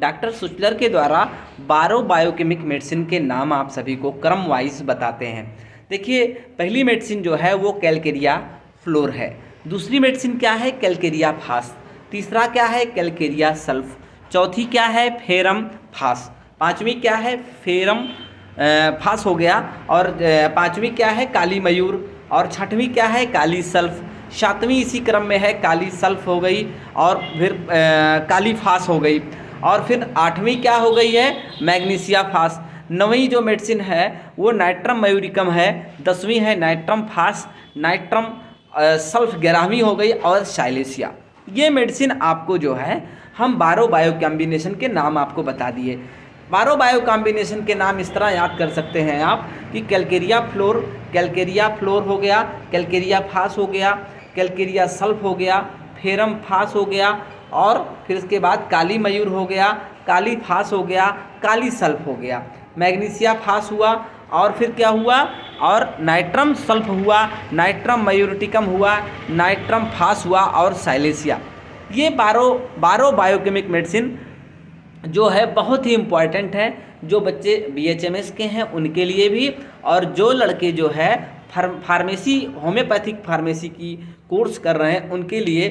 Doctor सुचलर के द्वारा 12 biochemic medicine के नाम आप सभी को क्रम वाइज बताते हैं। देखिए, पहली मेडिसिन जो है वो कैलकेरिया फ्लोर है। दूसरी मेडिसिन क्या है? कैलकेरिया फास। तीसरा क्या है? Calcarea sulph. चौथी क्या है? फेरम फास। पांचवी क्या है? फेरम फास हो गया। और पांचवी क्या है? काली मयूर। और छठवीं क्या है? Kali sulph. सातवीं इसी क्रम में है, काली सल्फ हो गई। और फिर काली फास हो गई। और फिर आठवीं क्या हो गई है? मैग्नीशिया फास। नवीं जो मेडिसिन है वो नाइट्रम मयूरिकम है। 10वीं है नाइट्रम फास। नाइट्रम सल्फ 11वीं हो गई। और साइलेशिया। ये मेडिसिन आपको जो है हम 12 बायो कॉम्बिनेशन के नाम आपको बता दिए। 12 बायो कॉम्बिनेशन के नाम इस तरह याद कर सकते हैं आप कि कैलकेरिया फ्लोर हो गया, कैलकेरिया फास हो गया, कैलकेरिया सल्फ हो गया, फेरम फास हो गया, और फिर इसके बाद काली मयूर हो गया, काली फास हो गया, काली सल्फ हो गया, मैग्नीशिया फास हुआ, और फिर क्या हुआ? और नाइट्रम सल्फ हुआ, नाइट्रम मयूरिटिकम हुआ, नाइट्रम फास हुआ, और साइलेशिया। ये 12 बायोकेमिक मेडिसिन जो है बहुत ही इम्पॉर्टेंट है। जो बच्चे BHMS के हैं उनके लिए भी, और जो लड़के जो है फार्मेसी होम्योपैथिक फार्मेसी की कोर्स कर रहे हैं उनके लिए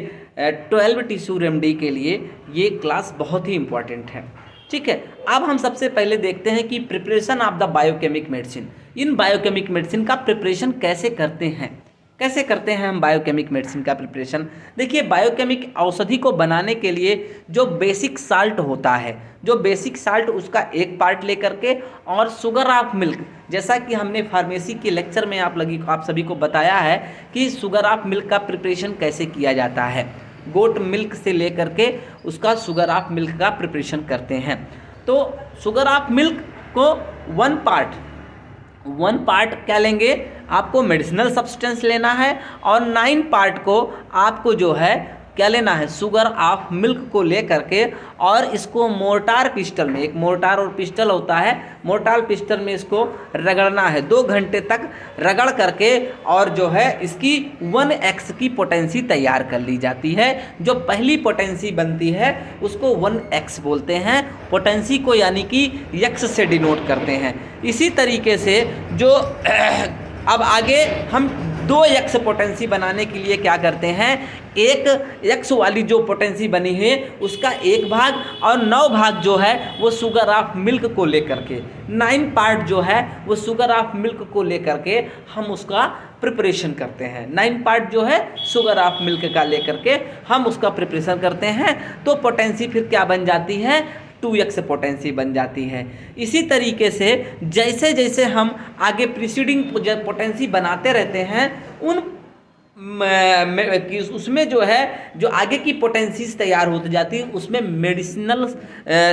12 टिश्यू रेमेडी के लिए ये क्लास बहुत ही इम्पॉर्टेंट है। ठीक है, अब हम सबसे पहले देखते हैं कि preparation of the biochemic medicine. In biochemic medicine का प्रिपरेशन कैसे करते हैं हम बायोकेमिक मेडिसिन का प्रिपरेशन। देखिए, बायोकेमिक औषधि को बनाने के लिए जो बेसिक साल्ट होता है, जो बेसिक साल्ट उसका एक पार्ट लेकर के, और शुगर ऑफ मिल्क, जैसा कि हमने फार्मेसी के लेक्चर में आप सभी को बताया है कि शुगर ऑफ मिल्क का प्रिपरेशन कैसे किया जाता है। गोट मिल्क से लेकर के उसका शुगर ऑफ मिल्क का प्रिपरेशन करते हैं। तो शुगर ऑफ मिल्क को वन पार्ट क्या लेंगे? आपको मेडिसिनल सब्सटेंस लेना है, और 9 पार्ट को आपको जो है क्या लेना है? शुगर ऑफ मिल्क को ले करके, और इसको मोर्टार पिस्टल में, एक मोर्टार और पिस्टल होता है, मोर्टार पिस्टल में इसको रगड़ना है 2 घंटे तक रगड़ करके, और जो है इसकी 1x की पोटेंसी तैयार कर ली जाती है। जो पहली पोटेंसी बनती है उसको 1x बोलते हैं, पोटेंसी को यानी कि x से डिनोट करते हैं। इसी तरीके से जो अब आगे हम 2x पोटेंसी बनाने के लिए क्या करते हैं? एक x वाली जो पोटेंसी बनी है उसका 1 भाग, और 9 भाग जो है वो शुगर ऑफ मिल्क को लेकर के, 9 पार्ट जो है वो शुगर ऑफ मिल्क को लेकर के हम उसका प्रिपरेशन करते हैं। 9 पार्ट जो है शुगर ऑफ मिल्क का लेकर के हम उसका प्रिपरेशन करते हैं। तो पोटेंसी फिर क्या बन जाती है? 2x पोटेंसी बन जाती है। इसी तरीके से जैसे जैसे हम आगे प्रीसीडिंग पोटेंसी बनाते रहते हैं, उसमें जो है जो आगे की पोटेंसीज तैयार होती जाती है, उसमें मेडिसिनल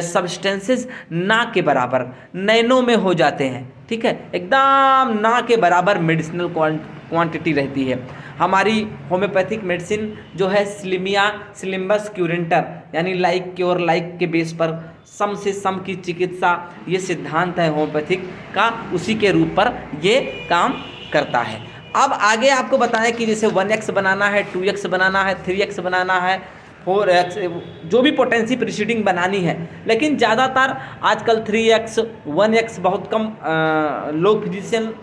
सब्सटेंसेस ना के बराबर नैनो में हो जाते हैं। ठीक है, एकदम ना के बराबर मेडिसिनल क्वांटिटी रहती है। हमारी होम्योपैथिक मेडिसिन जो है स्लिम्बस क्यूरेंटर, यानी लाइक क्योर लाइक के बेस पर सम से सम की चिकित्सा, ये सिद्धांत है होम्योपैथिक का, उसी के रूप पर ये काम करता है। अब आगे आपको बताएं कि जैसे 1x बनाना है, 2x बनाना है, 3x बनाना है, 4x, जो भी पोटेंसी प्रीसीडिंग बनानी है। लेकिन ज़्यादातर आजकल 3x 1x बहुत कम लोग फिजिशियन,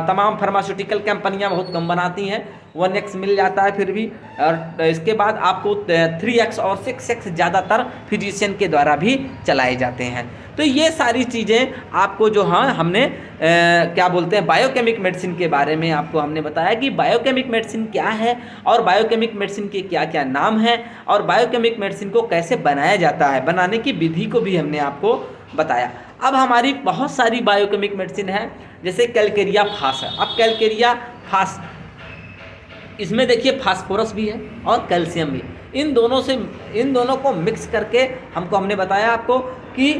तमाम फार्मास्यूटिकल कंपनियां बहुत कम बनाती हैं। 1x मिल जाता है फिर भी, और इसके बाद आपको 3x और 6x ज़्यादातर फिजिशियन के द्वारा भी चलाए जाते हैं। तो ये सारी चीज़ें आपको जो हमने क्या बोलते हैं बायोकेमिक मेडिसिन के बारे में आपको हमने बताया कि बायोकेमिक मेडिसिन क्या है, और बायोकेमिक मेडिसिन के क्या क्या नाम हैं, और बायोकेमिक मेडिसिन को कैसे बनाया जाता है, बनाने की विधि को भी हमने आपको बताया। अब हमारी बहुत सारी बायोकेमिक मेडिसिन है, जैसे कैलकेरिया फास है। अब कैलकेरिया फास, इसमें देखिए फास्फोरस भी है और कैल्शियम भी। इन दोनों को मिक्स करके हमने बताया आपको कि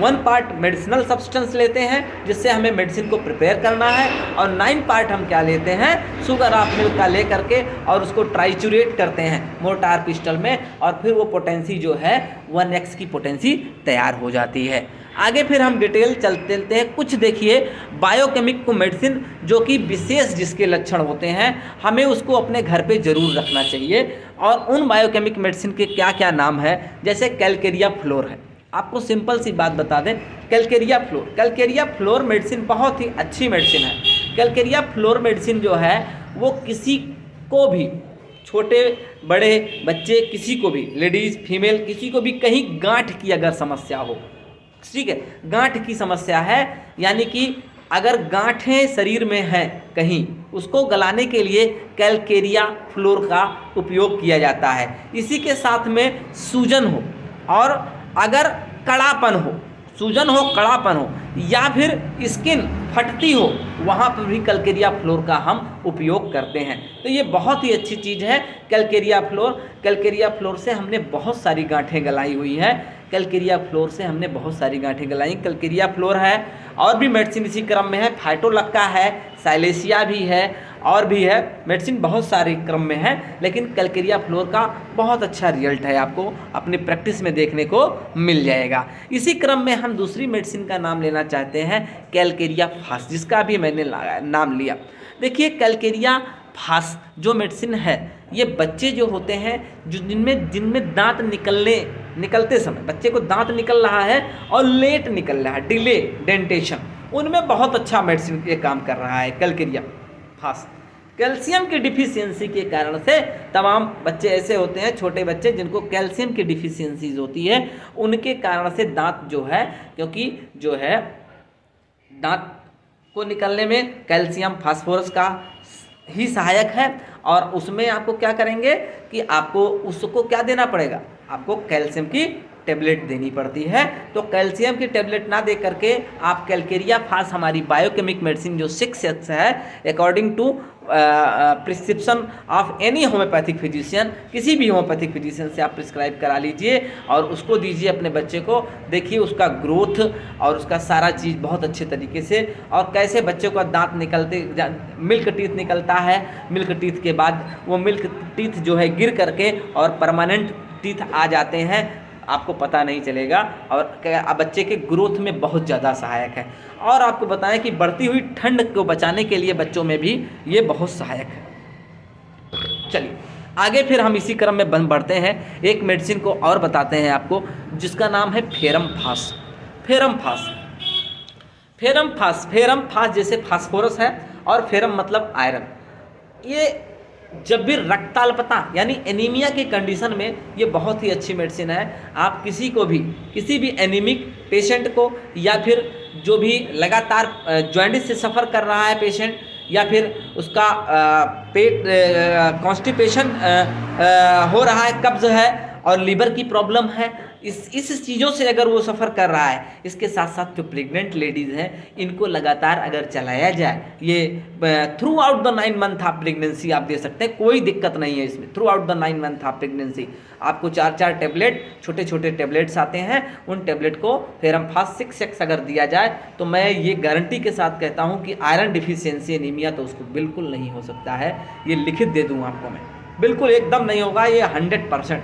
1 पार्ट मेडिसिनल सब्सटेंस लेते हैं जिससे हमें मेडिसिन को प्रिपेयर करना है, और 9 पार्ट हम क्या लेते हैं? शुगर ऑफ मिल्क का ले करके, और उसको ट्राइचुरेट करते हैं मोर्टार पिस्टल में, और फिर वो पोटेंसी जो है 1x की पोटेंसी तैयार हो जाती है। आगे फिर हम डिटेल चलते हैं। कुछ देखिए बायोकेमिक को मेडिसिन जो कि विशेष जिसके लक्षण होते हैं, हमें उसको अपने घर पे ज़रूर रखना चाहिए। और उन बायोकेमिक मेडिसिन के क्या क्या नाम है? जैसे कैलकेरिया फ्लोर है। आपको सिंपल सी बात बता दें, Calcarea floor, Calcarea floor medicine बहुत ही अच्छी मेडिसिन है। कैलकेरिया फ्लोर मेडिसिन जो है वो किसी को भी, छोटे बड़े बच्चे, किसी को भी, लेडीज़ फीमेल, किसी को भी कहीं गांठ की अगर समस्या हो, ठीक है, गांठ की समस्या है, यानी कि अगर गांठें शरीर में हैं कहीं, उसको गलाने के लिए कैलकेरिया फ्लोर का उपयोग किया जाता है। इसी के साथ में सूजन हो और अगर कड़ापन हो, सूजन हो, कड़ापन हो, या फिर स्किन फटती हो, वहाँ पर भी कैलकेरिया फ्लोर का हम उपयोग करते हैं। तो ये बहुत ही अच्छी चीज़ है कैलकेरिया फ्लोर। कैलकेरिया फ्लोर से हमने बहुत सारी गांठें गलाई हुई है, कैलकेरिया फ्लोर से हमने बहुत सारी गांठें गलाई। कैलकेरिया फ्लोर है, और भी मेडिसिन इसी क्रम में है, फाइटोलक्का है, साइलेसिया भी है, और भी है मेडिसिन, बहुत सारे क्रम में है, लेकिन कैलकेरिया फ्लोर का बहुत अच्छा रिजल्ट है, आपको अपनी प्रैक्टिस में देखने को मिल जाएगा। इसी क्रम में हम दूसरी मेडिसिन का नाम लेना चाहते हैं, कैलकेरिया फास, जिसका भी मैंने नाम लिया। देखिए कैलकेरिया फास जो मेडिसिन है, ये बच्चे जो होते हैं, जो जिनमें दांत निकलते समय बच्चे को दांत निकल रहा है और लेट निकल रहा है, डिले डेंटेशन, उनमें बहुत अच्छा मेडिसिन ये काम कर रहा है कैलकेरिया फास। कैल्शियम की डिफिशियंसी के कारण से तमाम बच्चे ऐसे होते हैं, छोटे बच्चे जिनको कैल्शियम की डिफिशियंसीज होती है, उनके कारण से दांत जो है, क्योंकि जो है दांत को निकलने में कैल्शियम फास्फोरस का ही सहायक है, और उसमें आपको क्या करेंगे कि आपको उसको क्या देना पड़ेगा, आपको कैल्शियम की टेबलेट देनी पड़ती है। तो कैल्शियम की टेबलेट ना दे करके आप कैलकेरिया फास, हमारी बायोकेमिक मेडिसिन जो 6 है, according to prescription of any homeopathic physician, किसी भी होम्योपैथिक फिजिशियन से आप प्रिस्क्राइब करा लीजिए और उसको दीजिए अपने बच्चे को। देखिए उसका ग्रोथ और उसका सारा चीज़ बहुत अच्छे तरीके से, और कैसे बच्चे को दांत निकलते, मिल्क टीथ निकलता है, मिल्क टीथ के बाद वो मिल्क टीथ जो है गिर करके और परमानेंट टीथ आ जाते हैं, आपको पता नहीं चलेगा, और बच्चे के ग्रोथ में बहुत ज़्यादा सहायक है। और आपको बताएं कि बढ़ती हुई ठंड को बचाने के लिए बच्चों में भी ये बहुत सहायक है। चलिए आगे फिर हम इसी क्रम में बढ़ते हैं, एक मेडिसिन को और बताते हैं आपको, जिसका नाम है फेरम फास। फेरम फास, फेरम फास, फेरम फास जैसे फास्फोरस है, और फेरम मतलब आयरन। ये जब भी रक्ताल्पता यानी एनीमिया के कंडीशन में ये बहुत ही अच्छी मेडिसिन है। आप किसी को भी, किसी भी एनीमिक पेशेंट को, या फिर जो भी लगातार जॉइंटिस से सफ़र कर रहा है पेशेंट, या फिर उसका पेट कॉन्स्टिपेशन हो रहा है, कब्ज़ है और लीवर की प्रॉब्लम है, इस चीज़ों से अगर वो सफ़र कर रहा है, इसके साथ साथ जो प्रेग्नेंट लेडीज़ हैं, इनको लगातार अगर चलाया जाए, ये through out the 9 month of pregnancy आप दे सकते हैं, कोई दिक्कत नहीं है इसमें। Through out the 9 month of pregnancy आपको 4 टेबलेट, छोटे छोटे टेबलेट्स आते हैं, उन टेबलेट को फेरम फास 6 अगर दिया जाए, तो मैं ये गारंटी के साथ कहता हूँ कि आयरन डिफिशियंसी एनीमिया तो उसको बिल्कुल नहीं हो सकता है। ये लिखित दे दूँ आपको मैं, बिल्कुल एकदम नहीं होगा, ये 100%,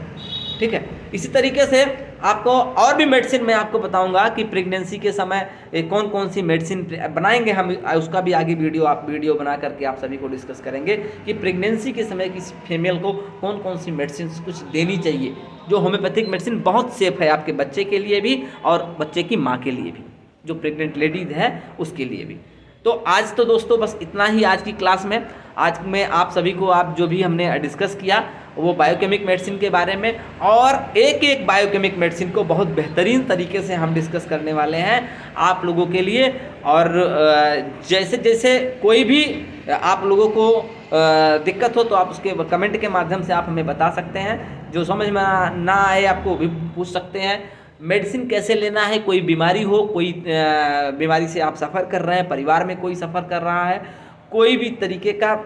ठीक है। इसी तरीके से आपको और भी मेडिसिन मैं आपको बताऊंगा कि प्रेगनेंसी के समय कौन कौन सी मेडिसिन बनाएंगे हम, उसका भी आगे वीडियो बना करके आप सभी को डिस्कस करेंगे कि प्रेगनेंसी के समय किसी फीमेल को कौन कौन सी मेडिसिन कुछ देनी चाहिए, जो होम्योपैथिक मेडिसिन बहुत सेफ है आपके बच्चे के लिए भी और बच्चे की माँ के लिए भी, जो प्रेग्नेंट लेडीज है उसके लिए भी। तो आज तो दोस्तों बस इतना ही आज की क्लास में। आज में आप सभी को आप जो भी हमने डिस्कस किया वो बायोकेमिक मेडिसिन के बारे में, और एक एक बायोकेमिक मेडिसिन को बहुत बेहतरीन तरीके से हम डिस्कस करने वाले हैं आप लोगों के लिए। और जैसे जैसे कोई भी आप लोगों को दिक्कत हो तो आप उसके कमेंट के माध्यम से आप हमें बता सकते हैं, जो समझ में ना आए आपको भी पूछ सकते हैं। मेडिसिन कैसे लेना है, कोई बीमारी हो, कोई बीमारी से आप सफ़र कर रहे हैं, परिवार में कोई सफ़र कर रहा है, कोई भी तरीके का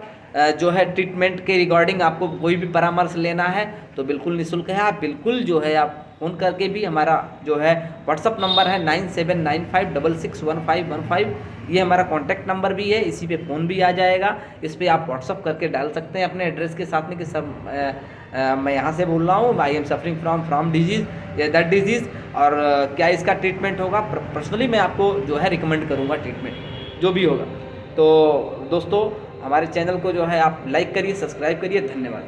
जो है ट्रीटमेंट के रिगार्डिंग आपको कोई भी परामर्श लेना है तो बिल्कुल निःशुल्क है। आप बिल्कुल जो है आप फ़ोन करके भी, हमारा जो है व्हाट्सअप नंबर है 9795661515, ये हमारा कॉन्टैक्ट नंबर भी है, इसी पे फ़ोन भी आ जाएगा। इस पर आप व्हाट्सअप करके डाल सकते हैं अपने एड्रेस के साथ में कि सर मैं यहाँ से बोल रहा हूँ, I am suffering from disease या दैट डिजीज़, और क्या इसका ट्रीटमेंट होगा। पर्सनली मैं आपको जो है रिकमेंड करूँगा ट्रीटमेंट जो भी होगा। तो दोस्तों हमारे चैनल को जो है आप लाइक करिए, सब्सक्राइब करिए। धन्यवाद।